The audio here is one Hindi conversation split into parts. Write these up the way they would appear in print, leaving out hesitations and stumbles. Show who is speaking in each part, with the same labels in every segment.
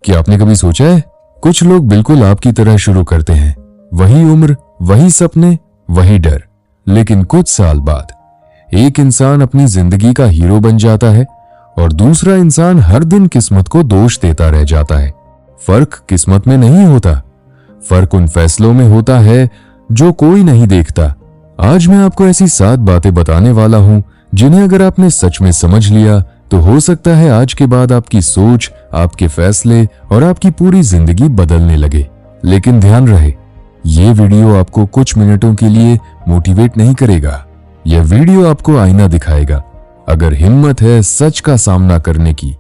Speaker 1: क्या आपने कभी सोचा है, कुछ लोग बिल्कुल आपकी तरह शुरू करते हैं, वही उम्र, वही सपने, वही डर, लेकिन कुछ साल बाद एक इंसान अपनी जिंदगी का हीरो बन जाता है और दूसरा इंसान हर दिन किस्मत को दोष देता रह जाता है। फर्क किस्मत में नहीं होता, फर्क उन फैसलों में होता है जो कोई नहीं देखता। आज मैं आपको ऐसी 7 बातें बताने वाला हूं जिन्हें अगर आपने सच में समझ लिया तो हो सकता है आज के बाद आपकी सोच, आपके फैसले और आपकी पूरी जिंदगी बदलने लगे। लेकिन ध्यान रहे, ये वीडियो आपको कुछ मिनटों के लिए मोटिवेट नहीं करेगा। यह वीडियो आपको आईना दिखाएगा। अगर हिम्मत है सच का सामना करने की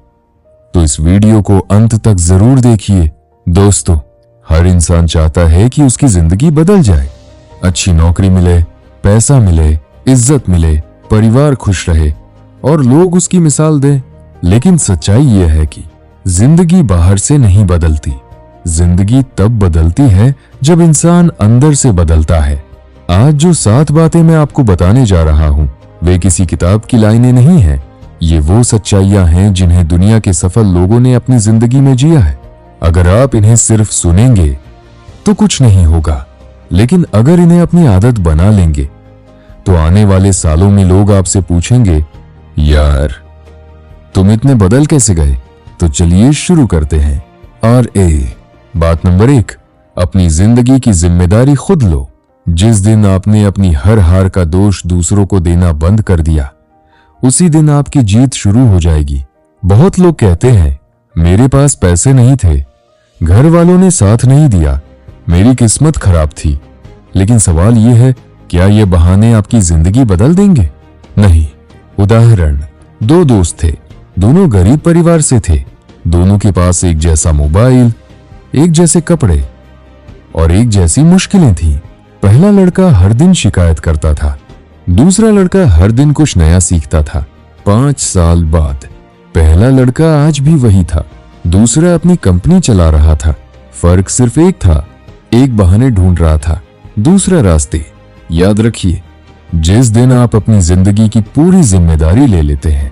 Speaker 1: तो इस वीडियो को अंत तक जरूर देखिए। दोस्तों, हर इंसान चाहता है कि उसकी जिंदगी बदल जाए, अच्छी नौकरी मिले, पैसा मिले, इज्जत मिले, परिवार खुश रहे और लोग उसकी मिसाल दें। लेकिन सच्चाई यह है कि जिंदगी बाहर से नहीं बदलती, जिंदगी तब बदलती है जब इंसान अंदर से बदलता है। आज जो 7 बातें मैं आपको बताने जा रहा हूं वे किसी किताब की लाइनें नहीं हैं। ये वो सच्चाइयां हैं जिन्हें दुनिया के सफल लोगों ने अपनी जिंदगी में जिया है। अगर आप इन्हें सिर्फ सुनेंगे तो कुछ नहीं होगा, लेकिन अगर इन्हें अपनी आदत बना लेंगे तो आने वाले सालों में लोग आपसे पूछेंगे, यार तुम इतने बदल कैसे गए? तो चलिए शुरू करते हैं। बात नंबर 1, अपनी जिंदगी की जिम्मेदारी खुद लो। जिस दिन आपने अपनी हर हार का दोष दूसरों को देना बंद कर दिया, उसी दिन आपकी जीत शुरू हो जाएगी। बहुत लोग कहते हैं, मेरे पास पैसे नहीं थे, घर वालों ने साथ नहीं दिया, मेरी किस्मत खराब थी। लेकिन सवाल यह है, क्या ये बहाने आपकी जिंदगी बदल देंगे? नहीं। उदाहरण, 2 दोस्त थे, दोनों गरीब परिवार से थे, दोनों के पास एक जैसा मोबाइल, एक जैसे कपड़े और एक जैसी मुश्किलें थीं। पहला लड़का हर दिन शिकायत करता था, दूसरा लड़का हर दिन कुछ नया सीखता था। 5 साल बाद पहला लड़का आज भी वही था, दूसरा अपनी कंपनी चला रहा था। फर्क सिर्फ एक था, एक बहाने ढूंढ रहा था, दूसरा रास्ते। याद रखिए, जिस दिन आप अपनी जिंदगी की पूरी जिम्मेदारी ले लेते हैं,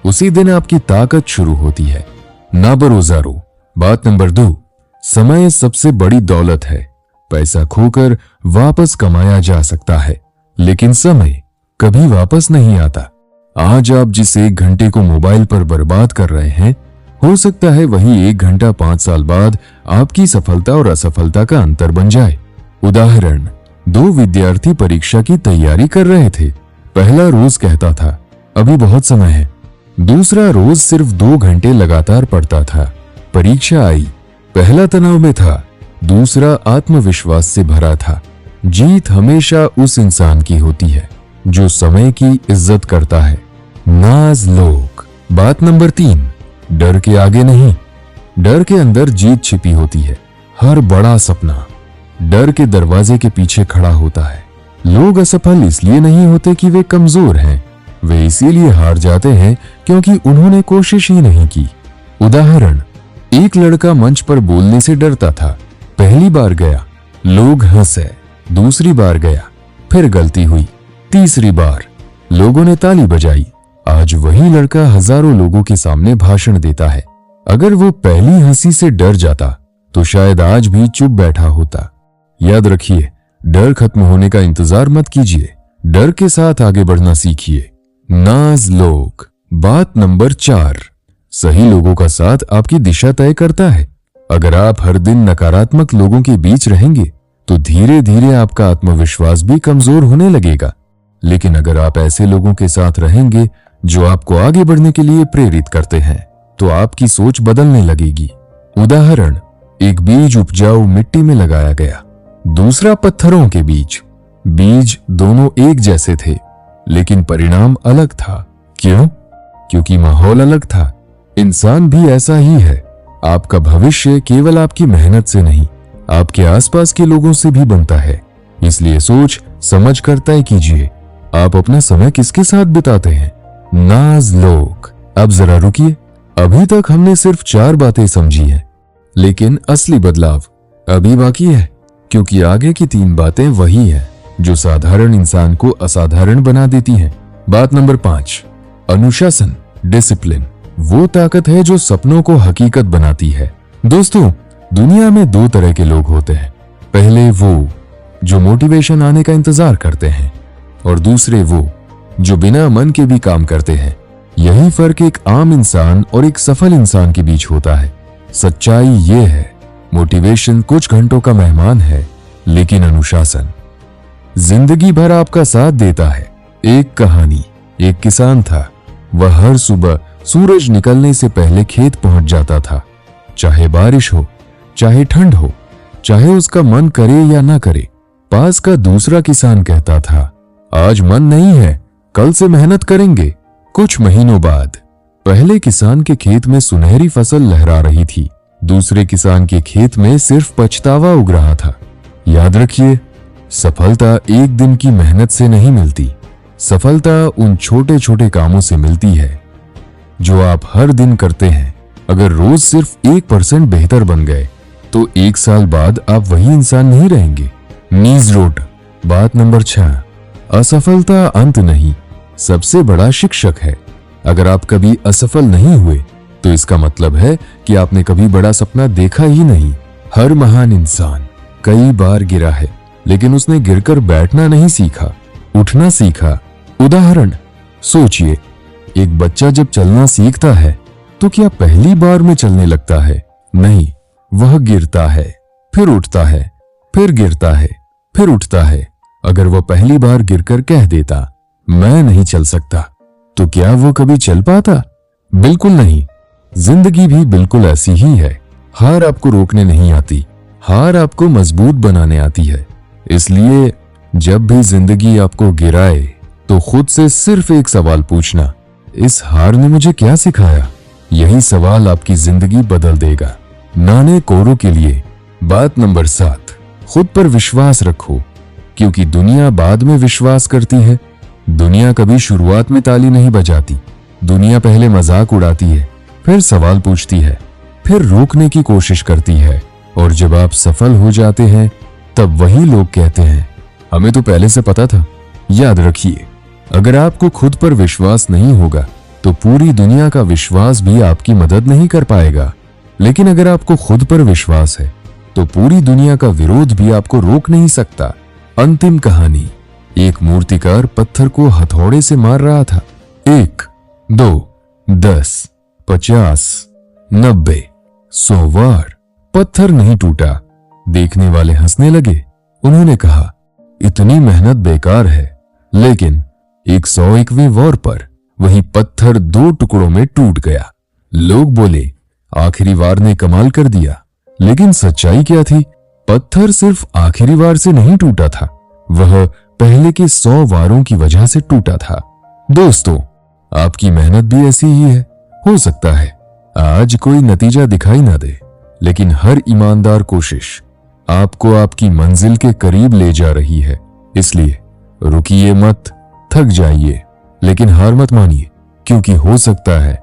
Speaker 1: उसी दिन आपकी ताकत शुरू होती है, ना भरोसा रो। बात नंबर 2, समय सबसे बड़ी दौलत है। पैसा खोकर वापस कमाया जा सकता है, लेकिन समय कभी वापस नहीं आता। आज आप जिस 1 घंटे को मोबाइल पर बर्बाद कर रहे हैं, हो सकता है वही 1 घंटा 5 साल बाद आपकी सफलता और असफलता का अंतर बन जाए। उदाहरण, 2 विद्यार्थी परीक्षा की तैयारी कर रहे थे। पहला रोज कहता था, अभी बहुत समय है। दूसरा रोज सिर्फ 2 घंटे लगातार पढ़ता था। परीक्षा आई, पहला तनाव में था, दूसरा आत्मविश्वास से भरा था। जीत हमेशा उस इंसान की होती है जो समय की इज्जत करता है। नाज लोग। बात नंबर 3, डर के आगे नहीं, डर के अंदर जीत छिपी होती है। हर बड़ा सपना डर के दरवाजे के पीछे खड़ा होता है। लोग असफल इसलिए नहीं होते कि वे कमजोर हैं, वे इसीलिए हार जाते हैं क्योंकि उन्होंने कोशिश ही नहीं की। उदाहरण, एक लड़का मंच पर बोलने से डरता था। पहली बार गया, लोग हंसे, दूसरी बार गया, फिर गलती हुई, तीसरी बार लोगों ने ताली बजाई। आज वही लड़का हजारों लोगों के सामने भाषण देता है। अगर वो पहली हंसी से डर जाता तो शायद आज भी चुप बैठा होता। याद रखिए, डर खत्म होने का इंतजार मत कीजिए, डर के साथ आगे बढ़ना सीखिए। नाज लोग। बात नंबर 4, सही लोगों का साथ आपकी दिशा तय करता है। अगर आप हर दिन नकारात्मक लोगों के बीच रहेंगे तो धीरे धीरे आपका आत्मविश्वास भी कमजोर होने लगेगा। लेकिन अगर आप ऐसे लोगों के साथ रहेंगे जो आपको आगे बढ़ने के लिए प्रेरित करते हैं, तो आपकी सोच बदलने लगेगी। उदाहरण, एक बीज उपजाऊ मिट्टी में लगाया गया, दूसरा पत्थरों के बीच। बीज दोनों एक जैसे थे, लेकिन परिणाम अलग था। क्यों? क्योंकि माहौल अलग था। इंसान भी ऐसा ही है। आपका भविष्य केवल आपकी मेहनत से नहीं, आपके आसपास के लोगों से भी बनता है। इसलिए सोच समझ कर तय कीजिए, आप अपना समय किसके साथ बिताते हैं। नाज लोग। अब जरा रुकिए, अभी तक हमने सिर्फ 4 बातें समझी हैं, लेकिन असली बदलाव अभी बाकी है, क्योंकि आगे की 3 बातें वही है जो साधारण इंसान को असाधारण बना देती हैं। बात नंबर 5, अनुशासन, डिसिप्लिन। वो ताकत है जो सपनों को हकीकत बनाती है। दोस्तों, दुनिया में दो तरह के लोग होते हैं। पहले वो जो मोटिवेशन आने का इंतजार करते हैं और दूसरे वो जो बिना मन के भी काम करते हैं। यही फर्क एक आम इंसान और एक सफल इंसान के बीच होता है। सच्चाई ये है, मोटिवेशन कुछ घंटों का मेहमान है, लेकिन अनुशासन जिंदगी भर आपका साथ देता है। एक कहानी, एक किसान था। वह हर सुबह सूरज निकलने से पहले खेत पहुंच जाता था। चाहे बारिश हो, चाहे ठंड हो, चाहे उसका मन करे या ना करे। पास का दूसरा किसान कहता था, आज मन नहीं है, कल से मेहनत करेंगे। कुछ महीनों बाद पहले किसान के खेत में सुनहरी फसल लहरा रही थी, दूसरे किसान के खेत में सिर्फ पछतावा उग रहा था। याद रखिए, सफलता एक दिन की मेहनत से नहीं मिलती। सफलता उन छोटे छोटे कामों से मिलती है जो आप हर दिन करते हैं। अगर रोज सिर्फ 1% बेहतर बन गए तो 1 साल बाद आप वही इंसान नहीं रहेंगे। नीज रोट। बात नंबर 6, असफलता अंत नहीं, सबसे बड़ा शिक्षक है। अगर आप कभी असफल नहीं हुए तो इसका मतलब है कि आपने कभी बड़ा सपना देखा ही नहीं। हर महान इंसान कई बार गिरा है, लेकिन उसने गिरकर बैठना नहीं सीखा, उठना सीखा। उदाहरण सोचिए, एक बच्चा जब चलना सीखता है तो क्या पहली बार में चलने लगता है? नहीं, वह गिरता है, फिर उठता है, फिर गिरता है, फिर उठता है। अगर वह पहली बार गिरकर कह देता, मैं नहीं चल सकता, तो क्या वो कभी चल पाता? बिल्कुल नहीं। जिंदगी भी बिल्कुल ऐसी ही है। हार आपको रोकने नहीं आती, हार आपको मजबूत बनाने आती है। इसलिए जब भी जिंदगी आपको गिराए तो खुद से सिर्फ एक सवाल पूछना, इस हार ने मुझे क्या सिखाया? यही सवाल आपकी जिंदगी बदल देगा। नाने कोरो के लिए। बात नंबर 7, खुद पर विश्वास रखो, क्योंकि दुनिया बाद में विश्वास करती है। दुनिया कभी शुरुआत में ताली नहीं बजाती। दुनिया पहले मजाक उड़ाती है, फिर सवाल पूछती है, फिर रोकने की कोशिश करती है, और जब आप सफल हो जाते हैं तब वही लोग कहते हैं, हमें तो पहले से पता था। याद रखिए, अगर आपको खुद पर विश्वास नहीं होगा तो पूरी दुनिया का विश्वास भी आपकी मदद नहीं कर पाएगा। लेकिन अगर आपको खुद पर विश्वास है तो पूरी दुनिया का विरोध भी आपको रोक नहीं सकता। अंतिम कहानी। एक मूर्तिकार पत्थर को हथौड़े से मार रहा था। 1, 2, 10, 50, 90, 100 बार। पत्थर नहीं टूटा। देखने वाले हंसने लगे। उन्होंने कहा, इतनी मेहनत बेकार है। लेकिन 101वें वार पर वही पत्थर 2 टुकड़ों में टूट गया। लोग बोले, आखिरी वार ने कमाल कर दिया। लेकिन सच्चाई क्या थी? पत्थर सिर्फ आखिरी वार से नहीं टूटा था, वह पहले के 100 वारों की वजह से टूटा था। दोस्तों, आपकी मेहनत भी ऐसी ही है। हो सकता है आज कोई नतीजा दिखाई ना दे, लेकिन हर ईमानदार कोशिश आपको आपकी मंजिल के करीब ले जा रही है। इसलिए रुकिए मत, थक जाइए, लेकिन हार मत मानिए, क्योंकि हो सकता है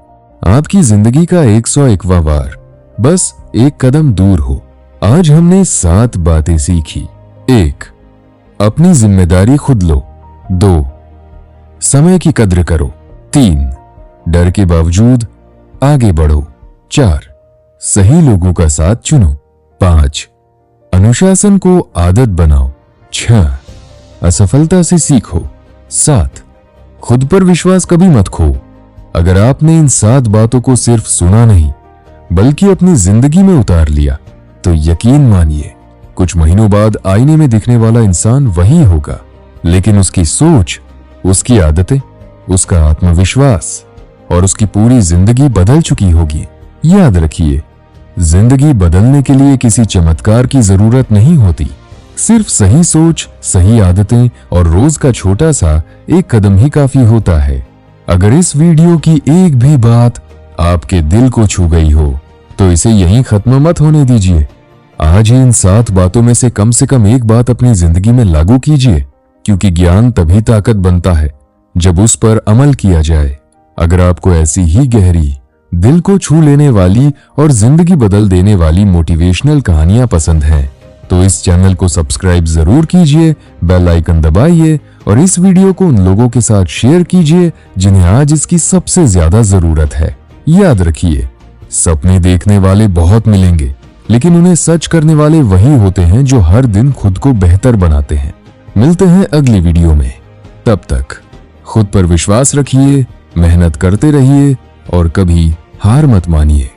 Speaker 1: आपकी जिंदगी का 101वां वार बस एक कदम दूर हो। आज हमने 7 बातें सीखी। 1, अपनी जिम्मेदारी खुद लो। 2, समय की कद्र करो। 3, डर के बावजूद आगे बढ़ो। 4, सही लोगों का साथ चुनो। 5, अनुशासन को आदत बनाओ। 6, असफलता से सीखो। 7, खुद पर विश्वास कभी मत खो। अगर आपने इन 7 बातों को सिर्फ सुना नहीं बल्कि अपनी जिंदगी में उतार लिया तो यकीन मानिए कुछ महीनों बाद आईने में दिखने वाला इंसान वही होगा, लेकिन उसकी सोच, उसकी आदतें, उसका आत्मविश्वास और उसकी पूरी जिंदगी बदल चुकी होगी। याद रखिए, जिंदगी बदलने के लिए किसी चमत्कार की जरूरत नहीं होती। सिर्फ सही सोच, सही आदतें और रोज का छोटा सा एक कदम ही काफी होता है। अगर इस वीडियो की एक भी बात आपके दिल को छू गई हो तो इसे यहीं खत्म मत होने दीजिए। आज ही इन 7 बातों में से कम एक बात अपनी जिंदगी में लागू कीजिए, क्योंकि ज्ञान तभी ताकत बनता है जब उस पर अमल किया जाए। अगर आपको ऐसी ही गहरी, दिल को छू लेने वाली और जिंदगी बदल देने वाली मोटिवेशनल कहानियां पसंद हैं तो इस चैनल को सब्सक्राइब जरूर कीजिए, बेल आइकन दबाइए और इस वीडियो को उन लोगों के साथ शेयर कीजिए जिन्हें आज इसकी सबसे ज्यादा जरूरत है। याद रखिए, सपने देखने वाले बहुत मिलेंगे, लेकिन उन्हें सच करने वाले वही होते हैं जो हर दिन खुद को बेहतर बनाते हैं। मिलते हैं अगली वीडियो में। तब तक खुद पर विश्वास रखिए, मेहनत करते रहिए और कभी हार मत मानिए।